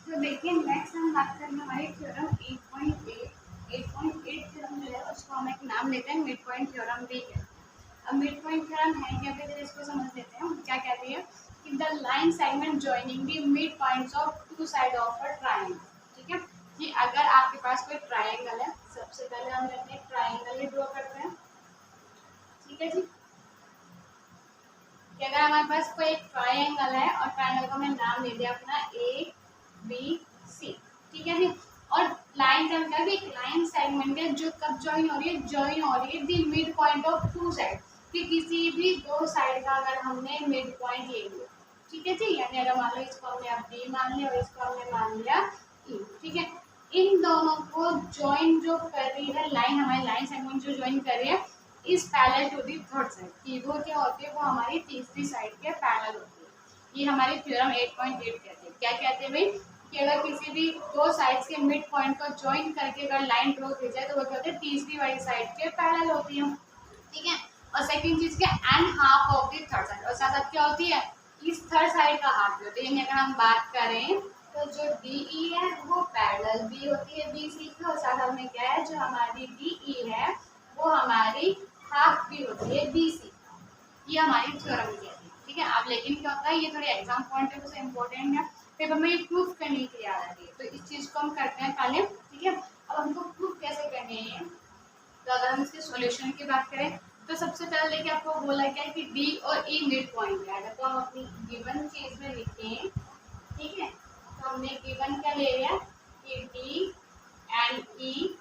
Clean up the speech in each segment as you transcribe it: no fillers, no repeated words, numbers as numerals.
तो देखिए नेक्स्ट हम बात करेंगे हमारी थ्योरम 8.8 थ्योरम जो है उसको हम एक नाम लेते हैं मिड पॉइंट थ्योरम भी है। अब मिड पॉइंट थ्योरम है क्या, फिर इसको समझ लेते हैं। क्या कहती है कि the line segment joining the mid points of two side of a triangle. ठीक है, कि अगर आपके पास कोई ट्रायंगल है, सबसे पहले हम लेते हैं ट्रायंगल ही ड्रॉ करते हैं। ठीक है जी, कि अगर हमारे पास कोई एक ट्रायंगल है और ट्रायंगल को हमने नाम दे दिया अपना ए बी सी। ठीक है जी, और लाइन का मतलब एक लाइन सेगमेंट है जो कब ज्वाइन हो रही है, ज्वाइन हो रही है the mid point of two side, कि किसी भी दो साइड का अगर हमने मिड पॉइंट ले लिया। ठीक है जी, यानी अगर मान लो इसको हमने अब बी मान लिया और इसको हमने मान लिया ई। ठीक है, इन दोनों को ज्वाइन जो कर रही है लाइन, हमारी लाइन सेगमेंट जो ज्वाइन कर रही है इस parallel to the third side, कि वो क्या होती है, वो हमारी तीसरी साइड के पैरेलल होती है। ये हमारी थ्योरम 8.8 कहती है। क्या कहते हैं भाई, कि अगर किसी भी दो साइड्स के मिड पॉइंट को ज्वाइन करके अगर लाइन ड्रॉ की जाए तो वो क्या होती है, तीसरी वाली साइड के पैरेलल होती है। ठीक है, और सेकंड चीज क्या, and half of the third side, और साथ साथ क्या होती है, इस थर्ड साइड का हाफ भी होती है। यानी अगर हम बात करें तो जो DE है वो पैरेलल भी होती है BC की, और साथ में क्या है, जो हमारी DE है वो हमारी हाफ भी होती है BC। ये हमारी थ्योरम कहती है। ठीक है, अब लेकिन क्या होता है, ये थोड़ी एग्जाम पॉइंट ऑफ व्यू से इम्पोर्टेंट है, फिर हमें ये प्रूफ करने के लिए आ रही है, तो इस चीज को हम करते हैं पहले। ठीक है, अब हमको प्रूफ कैसे करनी है, तो अगर हम इसके सॉल्यूशन की बात करें तो सबसे पहले देखिए आपको बोला क्या है कि डी और ई मिड पॉइंट है। अगर तो हम अपनी गिवन चीज में लिखें, ठीक है, तो हमने गिवन क्या ले लिया कि D and E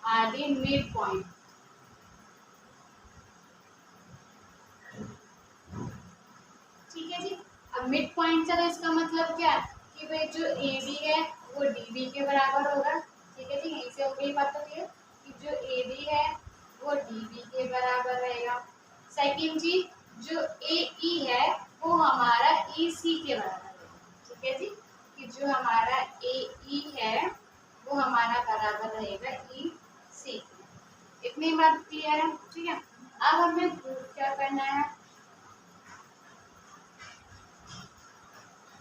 R the mid point. ठीक है जी, अब मिड पॉइंट से तो इसका मतलब क्या है कि भाई जो ए बी है वो डी बी के बराबर होगा। ठीक है जी, यहीं से हो गई बात होती है कि जो ए बी है वो डी बी के बराबर रहेगा। सेकंड चीज, जो ए ई है वो हमारा ई सी के बराबर है। ठीक है जी, कि जो हमारा ए ई है वो हमारा बराबर रहेगा ई सी। इतनी बात क्लियर है। ठीक है, अब हमें प्रूफ क्या करना है।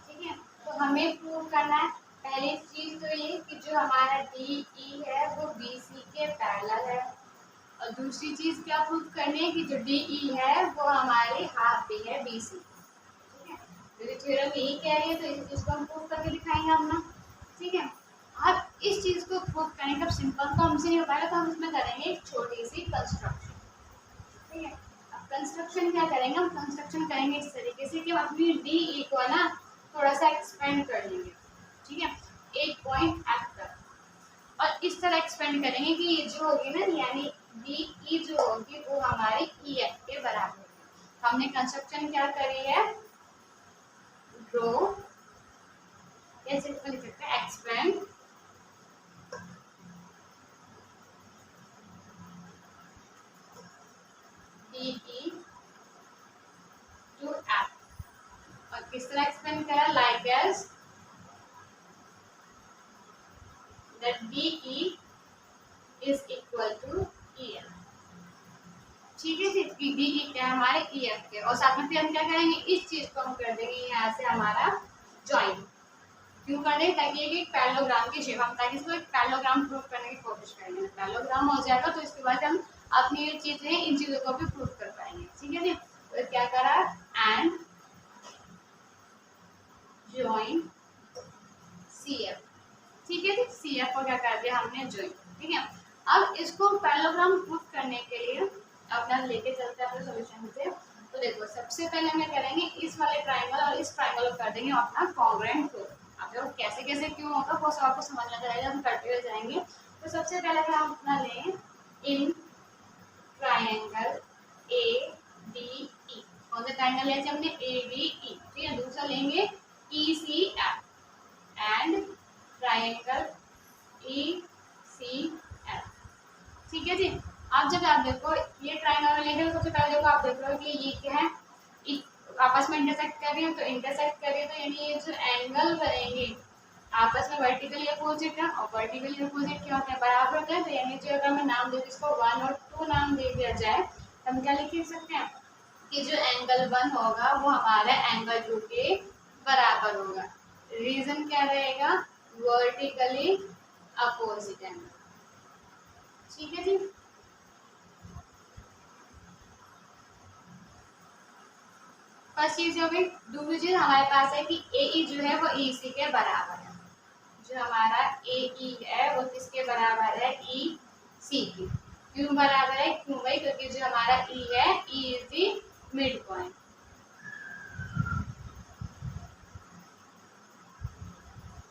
ठीक है, तो हमें प्रूव करना है पहली चीज तो ये कि जो हमारा DE है वो BC के पैरेलल है, और दूसरी चीज क्या प्रूव करनी है कि जो DE है वो हमारे हाफ भी है BC। ठीक है, तो थ्योरम यही कह रही है, तो इस चीज को हम प्रूव करके दिखाएंगे अपना। ठीक है, अब इस चीज को प्रूव करने का सिंपल तो हमसे नहीं हो पाएगा, तो हम इसमें करेंगे एक छोटी सी कंस्ट्रक्शन। ठीक है, अब कंस्ट्रक्शन क्या करेंगे, हम कंस्ट्रक्शन करेंगे इस तरीके से कि हम अपनी DE को ना थोड़ा सा एक्सपेंड कर लेंगे। ठीक है, एक पॉइंट F तक, और इस तरह एक्सपेंड करेंगे कि ये जो होगी ना, यानी DE जो होगी वो हमारी EF के बराबर होगी। हमने कंस्ट्रक्शन क्या करी है, ड्रॉ, या सिंपल लिख सकते हैं एक्सपेंड DE टू F। और किस तरह एक्सपेंड करा, like as that DE is equal to EF। ठीक है जी, कि DE क्या है हमारे EF के, और साथ में फिर हम क्या करेंगे, इस चीज को हम कर देंगे यहाँ से हमारा ज्वाइन। क्यों कर देंगे, ताकि एक पैरेललोग्राम की शेप, हम ताकि इसको एक पैरेललोग्राम प्रूव करने की कोशिश करेंगे। पैरेललोग्राम हो जाएगा तो इसके बाद हम अपनी ये चीजें इन चीजों को भी प्रूव कर पाएंगे। ठीक है जी, तो क्या करा, एंड ज्वाइन CF। ठीक है जी, CF को क्या कर दिया हमने, ज्वाइन। ठीक है, अब इसको पैरेललोग्राम प्रूव करने के लिए अपना लेके चलते हैं अपने सॉल्यूशन से। तो देखो सबसे पहले हम क्या करेंगे, इस वाले ट्रायंगल और इस ट्रायंगल को कर देंगे अपना कॉन्ग्रुएंट प्रूफ। अब देखो कैसे कैसे क्यों होगा वो सब आपको समझना चाहिए, हम करते हुए जाएंगे। तो सबसे पहले हम अपना लें इन ट्रायंगल ADE। कौन सा ट्रायंगल लेते हैं हमने, ADE। ठीक है, दूसरा लेंगे ECF एंड ट्रायंगल ECF। ठीक है जी, अब जब आप देखो ये ट्रायंगल लेंगे तो सबसे पहले देखो आप देख रहे हो कि ये क्या है, आपस में इंटरसेक्ट कर रही है, तो इंटरसेक्ट कर रही है, तो यानी ये जो एंगल बनेंगे आपस में वर्टिकली अपोजिट है, और वर्टिकली अपोजिट क्या होता है, बराबर होता है। तो यानी जो अगर मैं नाम दे इसको 1 और 2 नाम दे दिया जाए तो हम क्या लिख सकते हैं कि जो एंगल 1 होगा वो हमारा एंगल 2 के बराबर होगा। रीजन क्या रहेगा, वर्टिकली अपोजिट एंगल। ठीक है जी। फर्स्ट चीज हो गई। दूसरी चीज हमारे पास है कि ए जो है वो ई सी के बराबर है। जो हमारा ए ई है वो किसके बराबर है, ई सी की। क्यों बराबर है, क्यों भाई, क्योंकि जो हमारा ई है, E is the mid point.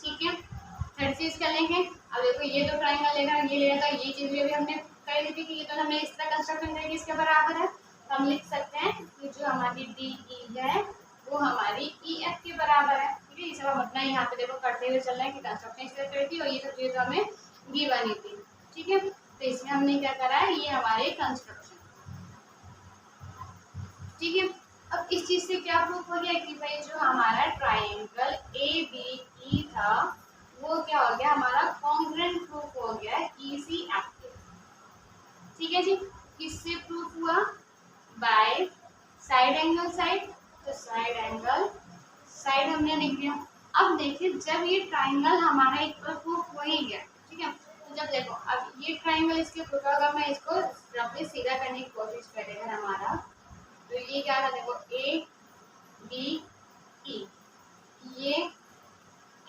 ठीक है। थर्ड चीज क्या लेंगे, अब देखो ये तो ट्राइंगल लेगा, ये लेगा, ये चीज भी अभी हमने कर दी थी कि ये तो हमने इस तरह कंस्ट्रक्शन करेंगे, इसके बराबर है। तो हम लिख सकते हैं कि जो हमारी डी ई है वो हमारी ई एफ के बराबर है। ठीक है, ये सब हम अपना यहाँ पे देखो करते हुए चल रहे हैं कि कंस्ट्रक्शन इस तरह करी थी और ये सब चीजें हमें गिवन थी। ठीक है, तो इसमें हमने क्या करा है, ये हमारे कंस्ट्रक्शन। ठीक है, अब इस चीज से क्या प्रूफ हो गया कि भाई जो हमारा ट्राइंगल ए बी ई था वो क्या हो गया, हमारा कॉन्ग्रुएंट प्रूफ हो गया ई सी एफ के। ठीक है जी, किससे प्रूफ हुआ, बाय साइड एंगल साइड। तो साइड एंगल साइड हमने लिख दिया। अब देखिए जब ये ट्राइंगल हमारा इक्वल प्रूफ हो ही गया, ठीक है, तो जब देखो अब ये ट्राइंगल इसके प्रूफ होगा, मैं इसको रफली सीधा करने की कोशिश करेगा हमारा, तो ये क्या था, देखो ए बी ई, ये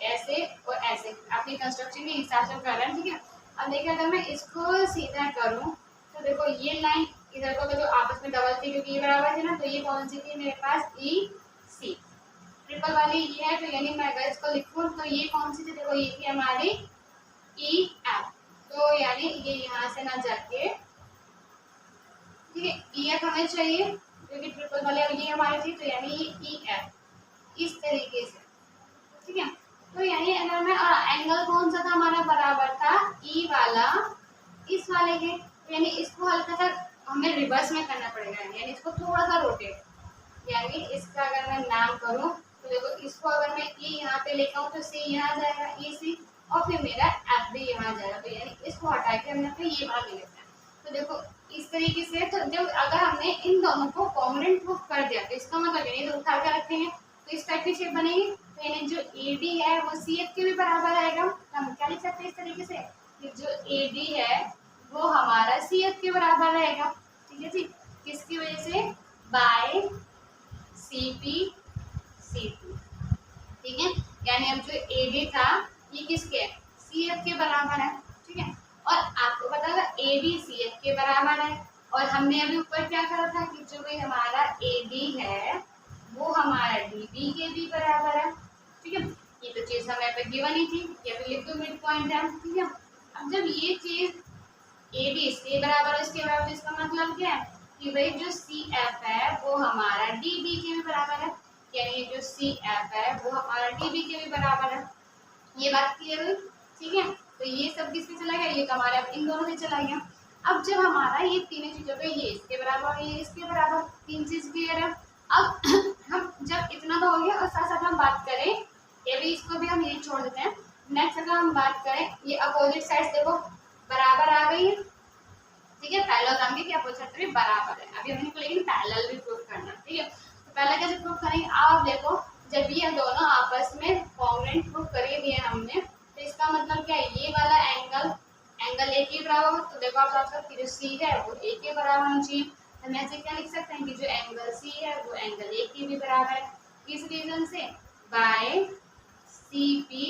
ऐसे और ऐसे अपनी कंस्ट्रक्शन के हिसाब से कर रहे हैं। ठीक है, अब देखिए अगर मैं इसको सीधा करूं तो देखो ये लाइन इधर को तो आपस में डबल थी क्योंकि ये बराबर थी ना, तो ये कौन सी थी मेरे पास, ई सी। ट्रिपल वाली ये है, तो यानी मैं अगर इसको लिखूं तो ये कौन सी थी, देखो ये थी हमारी ई एफ। तो यानी ये यहाँ से ना जाके, ठीक है, ई एफ हमें चाहिए क्योंकि ट्रिपल वाले ये हमारी थी, तो यानी ये ई एफ इस तरीके से। ठीक है, तो यानी अगर मैं एंगल कौन सा था हमारा बराबर था, ई वाला इस वाले के, यानी इसको हल्का सा हमें रिवर्स में करना पड़ेगा, यानी इसको थोड़ा सा रोटेट, यानी इसका अगर मैं नाम करूं तो देखो इसको अगर मैं ई यहाँ पे लेकर आऊँ तो सी यहाँ जाएगा, ई सी, और फिर मेरा एफ भी यहाँ जाएगा, तो यानी इसको हटा के हमने फिर ये बाहर ले लेते हैं। तो देखो इस तरीके से, तो जब अगर हमने इन दोनों को कॉन्ग्रुएंट प्रूफ कर दिया तो इसका मतलब यानी तो उठा के रखेंगे तो इस टाइप की शेप बनेगी। तो यानी जो ए डी है वो सी एफ के भी बराबर आएगा। तो हम क्या लिख सकते हैं इस तरीके से कि जो ए डी है वो हमारा सी एफ के बराबर रहेगा। ठीक है जी, किसकी वजह से, by C P C P. ठीक है, यानी अब जो ए डी था ये किसके, सी एफ के बराबर है। ठीक है, और आपको पता है ए बी सी एफ के बराबर है, और हमने अभी ऊपर क्या करा था कि जो भी हमारा ए डी है वो हमारा डी बी के भी बराबर है। ठीक है, ये तो चीज हमें पे गिवन ही थी, ये भी लिख दो मिड पॉइंट है। ठीक है, अब जब ये चीज ए बी इसके बराबर है, इसके बराबर, इसका मतलब क्या है कि भाई जो सी एफ है वो हमारा डी बी के भी बराबर है, यानी जो सी एफ है वो हमारा डी बी के भी बराबर है। ये बात क्लियर हुई। ठीक है, तो ये सब किससे चला गया, ये हमारे अब इन दोनों से चला गया। अब जब हमारा ये तीनों चीजों पे, ये इसके बराबर ये इसके बराबर, तीन चीज क्लियर है। अब हम जब इतना तो हो गया और साथ साथ हम बात करें, ये भी इसको भी हम यही छोड़ देते हैं। नेक्स्ट अगर हम बात करें, ये अपोजिट साइड देखो बराबर आ गई है। ठीक है, पैरेलल आएंगे कि अपोजिट साइड भी बराबर है। अभी हमने लेकिन पैरेलल भी प्रूफ करना। ठीक है, तो पहले कैसे प्रूफ करेंगे, आप देखो जब ये दोनों आपस में कॉन्ग्रुएंट प्रूफ कर दिए हमने, तो इसका मतलब क्या है, ये वाला एंगल ए के बराबर हो, तो देखो आप साथ जो सी है वो ए के बराबर होना चाहिए। हम ऐसे क्या लिख सकते हैं कि जो एंगल सी है वो एंगल ए के भी बराबर है। किस रीजन से, by C P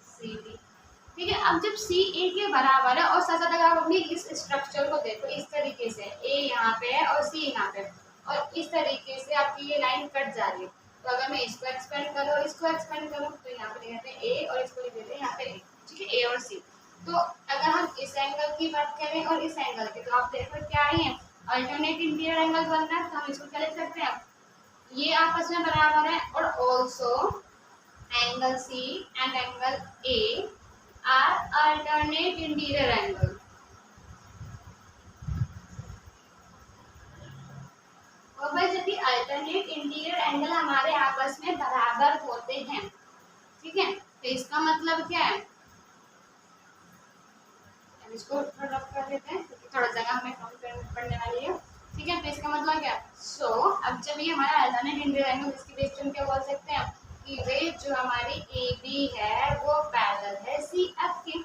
C D. ठीक है, अब जब सी ए के बराबर है और साथ साथ अगर आप अपनी इस स्ट्रक्चर को देखो इस तरीके से, ए यहाँ पे है और सी यहाँ पे, और इस तरीके से आपकी ये लाइन कट जा रही है, तो अगर मैं इसको एक्सपेंड करूँ और इसको एक्सपेंड करूँ तो यहाँ पे लिखते हैं ए और इसको लिख देते हैं यहाँ पे ए। ठीक है, ए और सी। तो अगर हम इस एंगल की बात करें और इस एंगल की, तो आप देखो क्या आई है, अल्टरनेट इंटीरियर एंगल बनना है, तो हम इसको क्या लिख सकते हैं, ये आपस में बराबर है, और also angle C and angle A are alternate interior angle. और भाई जब भी अल्टरनेट इंटीरियर एंगल हमारे आपस में बराबर होते हैं, ठीक है, तो इसका मतलब क्या है, इसको थोड़ा रफ कर देते हैं क्योंकि थोड़ा जगह हमें कम पड़ने वाली है। ठीक है, तो इसका मतलब क्या, सो अब जब ये हमारा अल्टरनेट इंटीरियर एंगल, इसकी बेस पे हम क्या बोल सकते हैं कि भाई जो हमारी ए बी है वो पैरेलल है सी एफ के।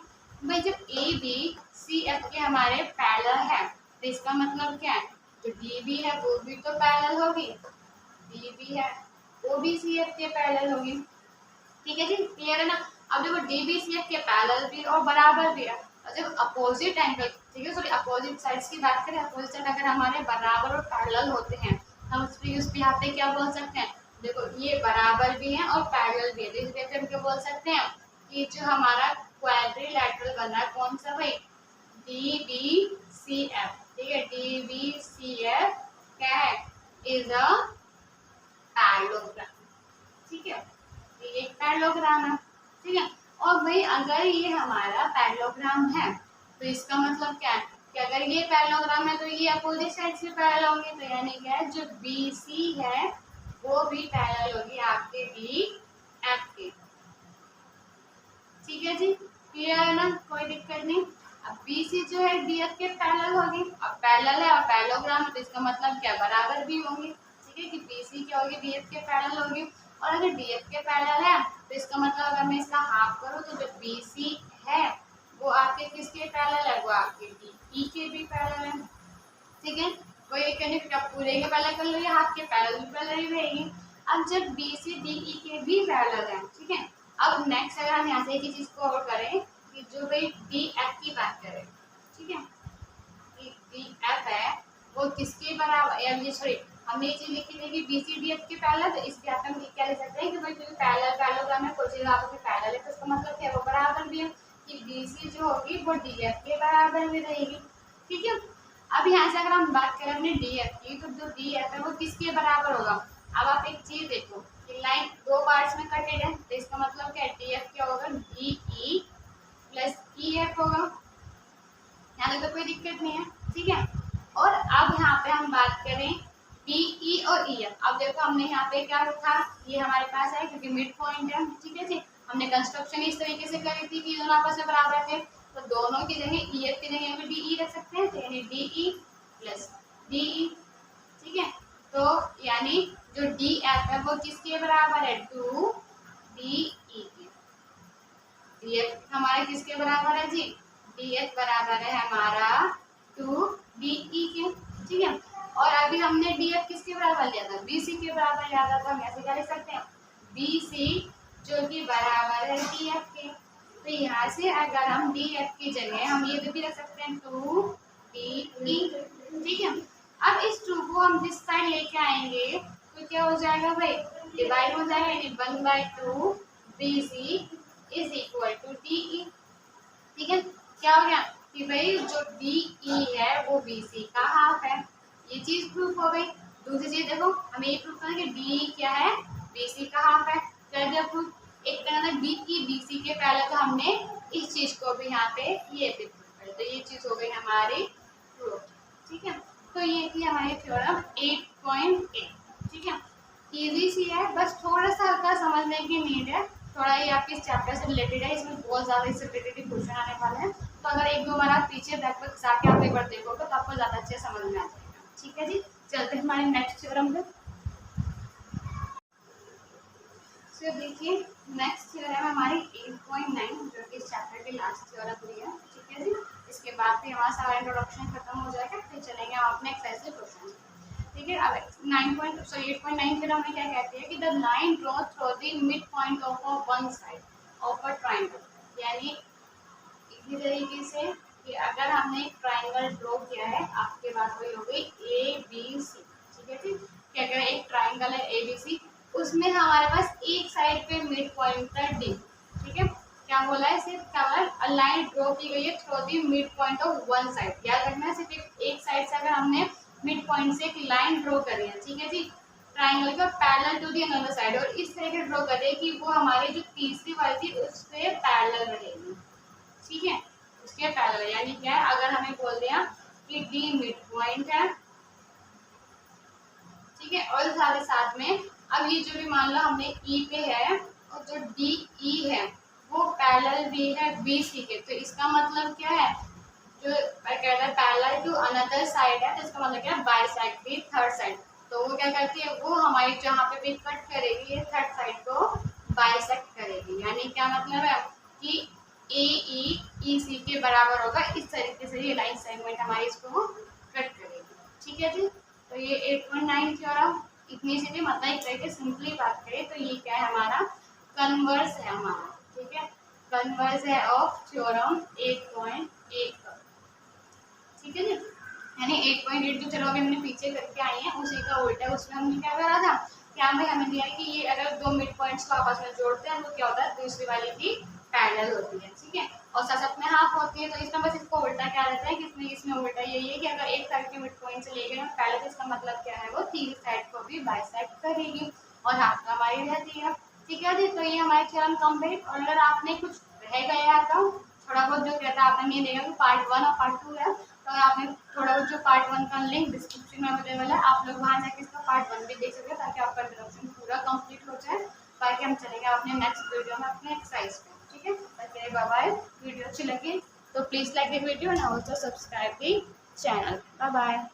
भाई जब ए बी सी एफ के हमारे पैरेलल है तो इसका मतलब क्या है, जो डी बी है वो भी तो पैरेलल होगी, डी बी है वो भी सी एफ के पैरेलल होगी। ठीक है जी, क्लियर है ना। अब देखो डी बी सी एफ के पैरेलल भी और बराबर भी है, और जब अपोजिट एंगल, ठीक है सॉरी अपोजिट साइड्स की बात करें, अपोजिट साइड अगर हमारे बराबर और पैरेलल होते हैं हम उस पे यहाँ पे क्या बोल सकते हैं, देखो ये बराबर भी है और पैरेलल भी है, तो इस वजह से हम क्या बोल सकते हैं कि जो हमारा क्वाड्रिलैटरल बन रहा है कौन सा भाई, डी बी सी एफ। ठीक है, डी बी सी एफ क्या है, इज अ पैरेललोग्राम। ठीक है, ये एक पैरेललोग्राम है। ठीक है, और भाई अगर ये हमारा पैरेललोग्राम है तो इसका मतलब क्या है कि अगर ये पैरेललोग्राम है तो ये अपोजिट साइड से पैरेलल होंगे, तो यानी क्या है जो बी सी है वो भी पैरेलल होगी आपके डी एफ के। ठीक है जी, क्लियर है ना, कोई दिक्कत नहीं। अब बी सी जो है डी एफ के पैरेलल होगी, अब पैरेलल है और पैरेललोग्राम है तो इसका मतलब क्या बराबर भी होंगे। ठीक है, कि बी सी क्या होगी, डी एफ के पैरेलल होगी, और अगर डी एफ के पैरेलल है तो इसका मतलब अगर मैं इसका हाफ करूँ तो जो बी सी है वो आपके किसके पैरेलल है, वो आपके डी ई के भी पैरेलल है। ठीक है, कोई एक आप पूरे के पैरेलल कर लो या हाफ के पैरेलल भी पैरेलल ही रहेगी। अब जब बी सी डी ई के भी पैरेलल है, ठीक है, अब नेक्स्ट अगर हम यहाँ से एक चीज को और करें कि जो भाई डी एफ की बात करें, ठीक है, डी एफ है वो किसके बराबर, या ये सॉरी हमें ये चीज लिखी थी कि बी सी डी एफ के पैरेलल, तो इसके आप हम क्या लिख सकते हैं कि भाई जो पैरेलल पैरेललोग्राम में कोई चीज आपके पैरेलल है तो उसका मतलब क्या है वो बराबर भी है, कि बी सी जो होगी वो डी एफ के बराबर भी रहेगी। ठीक है, अब यहाँ से अगर हम बात करें अपने डी एफ की, तो जो डी एफ है वो किसके बराबर होगा। अब आप एक चीज देखो कि लाइन दो पार्ट्स में कटेड है तो इसका मतलब क्या है, डी एफ क्या होगा, D E plus E F होगा, यहाँ तक तो कोई दिक्कत नहीं है। ठीक है, और अब यहाँ पे हम बात करें बी ई और ई एफ। अब देखो हमने यहाँ पे क्या रखा, ये हमारे पास है क्योंकि मिड पॉइंट है। ठीक है जी, हमने कंस्ट्रक्शन इस तरीके से करी थी कि दोनों आपस में बराबर थे, तो दोनों की जगह ई एफ की जगह पे डी ई रख सकते हैं, तो यानी D E plus D E. ठीक है, तो यानी जो डी एफ है वो किसके बराबर है, टू डी ई के। डी एफ हमारे किसके बराबर है जी, डी एफ बराबर है हमारा टू डी ई के। ठीक है, और अभी हमने डी एफ किसके बराबर लिया था, बी सी के बराबर लिया था, तो हम ऐसे क्या लिख सकते हैं, बी सी जो कि बराबर है डी एफ के। तो यहाँ से अगर हम डी एफ की जगह हम ये भी रख सकते हैं टू डी ई। ठीक है, अब इस टू को हम जिस साइड लेके आएंगे तो क्या हो जाएगा भाई, डिवाइड हो जाएगा, यानी 1/2 B C is equal to D E. ठीक है, क्या हो गया कि भाई जो डी ई है वो बी सी का हाफ है, ये चीज प्रूफ हो गई। दूसरी चीज देखो हमें ये प्रूफ करना है कि डी क्या है, बी सी का हाफ है, कर दिया प्रूफ। एक करना था बी की बी सी के पहले, तो हमने इस चीज को भी यहाँ पे ये भी प्रूफ कर, तो ये चीज हो गई हमारी प्रूफ। ठीक है, तो ये थी हमारी थ्योरम 8.8। ठीक है, इजी सी है, बस थोड़ा सा हल्का समझने की नीड है, थोड़ा ये आपके चैप्टर से रिलेटेड है, इसमें बहुत ज़्यादा इससे रिलेटेड क्वेश्चन आने वाले हैं, तो अगर एक दो बार आप पीछे बैक पर जाके आप एक बार देखोगे तो आपको ज़्यादा अच्छे समझ में आ जाएगा। ठीक है जी, चलते हैं हमारे नेक्स्ट थ्योरम पे। तो देखिए नेक्स्ट थ्योरम है हमारी 8.9 जो कि इस चैप्टर की लास्ट थ्योरम भी है। ठीक है जी, इसके बाद भी हमारा सारा इंट्रोडक्शन खत्म हो जाएगा, फिर चलेंगे हम अपने एक्सरसाइज के क्वेश्चन। ठीक है, अब 8.9 थ्योरम में क्या कहती है कि the line draw through the mid point of one side of a triangle, यानी इसी तरीके से कि अगर हमने एक ट्रायंगल ड्रॉ किया है, आपके बात वही हो गई ए बी सी। ठीक है जी, कि अगर एक ट्रायंगल है ए बी सी, उसमें हमारे पास एक साइड पे मिड पॉइंट है डी। ठीक है, क्या बोला है, सिर्फ क्या बोला है, लाइन ड्रॉ की गई है through the mid point of one side. याद रखना है सिर्फ एक साइड से अगर हमने मिड पॉइंट से एक लाइन ड्रॉ करी है, ठीक है जी, ट्रायंगल का parallel to the another side, और इस तरह के ड्रॉ करें कि वो हमारी जो तीसरी वाली थी उस पे पैरेलल रहेगी। ठीक है, उसके पैरेलल, यानी क्या है, अगर हमें बोल दिया कि डी मिड पॉइंट है, ठीक है, और साथ साथ में अब ये जो भी मान लो हमने ई पे है और जो डी ई है वो पैरेलल भी है बी सी के, तो इसका मतलब क्या है, जो कहता है पैरेलल टू अनदर साइड है, तो इसका मतलब क्या है, बाइसेक्ट दी थर्ड साइड। तो वो क्या करती है, वो हमारी जहाँ पे भी कट करेगी ये थर्ड साइड को बाइसेक्ट करेगी। यानी क्या मतलब है कि ए ई सी के बराबर होगा। इस तरीके से ये लाइन सेगमेंट हमारी इसको कट करेगी। ठीक है जी। तो ये 8.9 थ्योरम इतनी सी थी, मतलब एक तरीके सिंपली बात करें तो ये क्या है हमारा कन्वर्स है हमारा। ठीक है, कन्वर्स है ऑफ थ्योरम 8.8 का। ठीक है जी। यानी 8.8 जो चलो अभी हमने पीछे करके आई है उसी का उल्टा। उसमें हमने क्या करा था कि हमें हमें दिया है कि ये अगर दो मिड पॉइंट्स को आपस में जोड़ते हैं तो क्या होता है, दूसरी वाली की पैरेलल होती है। ठीक है, और साथ साथ में हाफ होती है। तो इसमें बस इसको उल्टा क्या रहता है कि इसमें उल्टा यही है कि अगर एक साइड के मिड पॉइंट से लेके ना पहले, तो इसका मतलब क्या है वो तीसरी साइड को भी बाइसेक्ट करेगी और हाफ हमारी रहती है। ठीक है जी। तो ये हमारी थ्योरम कंप्लीट। और अगर आपने कुछ रह गया तो थोड़ा बहुत जो कहता है आपने ये देखा कि पार्ट 1 और पार्ट 2 है, तो आपने थोड़ा बहुत जो पार्ट 1 का लिंक डिस्क्रिप्शन में अवेलेबल है, आप लोग वहाँ जाके इसका पार्ट 1 भी देख सकते हैं ताकि आपका इंट्रोडक्शन पूरा कंप्लीट हो जाए। बाकी हम चलेंगे अपने नेक्स्ट वीडियो में अपने एक्सरसाइज पे। ठीक है, बाय बाय। वीडियो अच्छी लगी तो please like the video and also subscribe the channel. Bye bye.